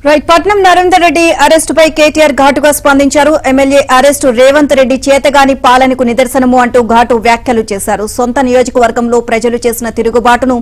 Right Patnam Narender Reddy అరెస్టుపై KTR ఘాటుగా స్పందించారు. MLA arrest Revanth Reddy చేతగాని పాలనకు నిదర్శనము అంటూ ఘాటు వ్యాఖ్యలు చేశారు. సొంత నియోజకవర్గంలో ప్రజలు చేసిన తిరుగుబాటును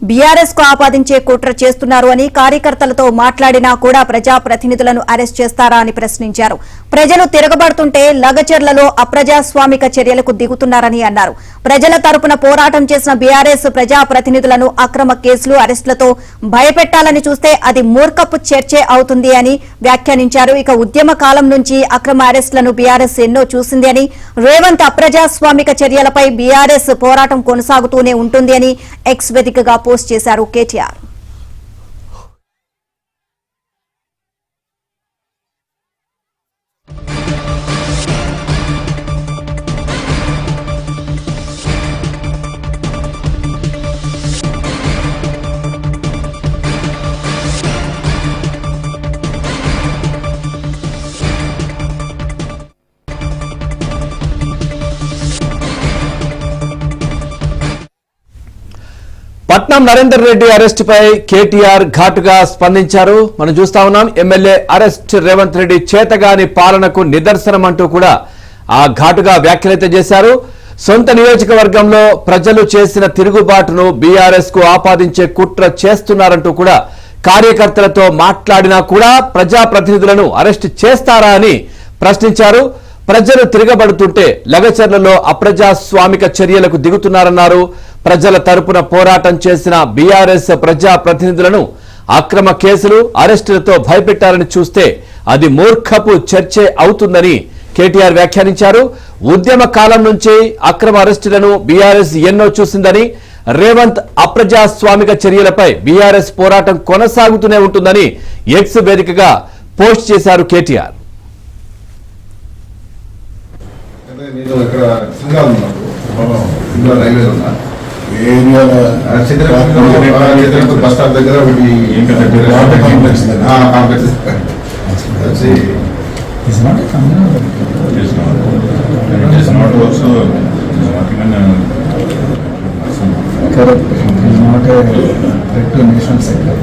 బీఆర్ఎస్ కు ఆపాదించే కుట్ర చేస్తున్నారు అని, కార్యకర్తలతో మాట్లాడినా కూడా ప్రజాప్రతినిధులను అరెస్ట్ చేస్తారా అని ప్రశ్నించారు. ప్రజలు తిరగబడుతుంటే లగచర్లలో అప్రజాస్వామిక చర్యలకు దిగుతున్నారని అన్నారు. ప్రజల తరపున పోరాటం చేసిన బీఆర్ఎస్ ప్రజాప్రతినిధులను అక్రమ కేసులు, అరెస్టులతో భయపెట్టాలని చూస్తే అది మూర్ఖపు చర్చే అవుతుంది అని వ్యాఖ్యానించారు. ఇక ఉద్యమ కాలం నుంచి అక్రమ అరెస్టులను బీఆర్ఎస్ ఎన్నో చూసింది అని, రేవంత్ అప్రజాస్వామిక చర్యలపై బీఆర్ఎస్ పోరాటం కొనసాగుతూనే ఉంటుంది అని ఎక్స్ వేదికగా పోస్ట్ చేశారు కేటీఆర్. పట్నం నరేందర్ రెడ్డి అరెస్టుపై కేటీఆర్ ఘాటుగా స్పందించారు. మనం చూస్తా ఉన్నాం. ఎమ్మెల్యే అరెస్ట్ రేవంత్ రెడ్డి చేతగాని పాలనకు నిదర్శనం అంటూ కూడా ఆ ఘాటుగా వ్యాఖ్యలైతే చేశారు. సొంత నియోజకవర్గంలో ప్రజలు చేసిన తిరుగుబాటును బీఆర్ఎస్ కు ఆపాదించే కుట్ర చేస్తున్నారంటూ కూడా, కార్యకర్తలతో మాట్లాడినా కూడా ప్రజాప్రతినిధులను అరెస్ట్ చేస్తారా అని ప్రశ్నించారు. ప్రజలు తిరగబడుతుంటే లగచర్లలో అప్రజాస్వామిక చర్యలకు దిగుతున్నారన్నారు. ప్రజల తరపున పోరాటం చేసిన బీఆర్ఎస్ ప్రజాప్రతినిధులను అక్రమ కేసులు, అరెస్టులతో భయపెట్టాలని చూస్తే అది మూర్ఖపు చర్చే అవుతుందని కేటీఆర్ వ్యాఖ్యానించారు. ఉద్యమ కాలం నుంచి అక్రమ అరెస్టులను బీఆర్ఎస్ ఎన్నో చూసిందని, రేవంత్ అప్రజాస్వామిక చర్యలపై బీఆర్ఎస్ పోరాటం కొనసాగుతూనే ఉంటుందని ఎక్స్ వేదికగా పోస్ట్ చేశారు కేటీఆర్. బస్ స్టాప్ దగ్గర నేషనల్ సెక్టర్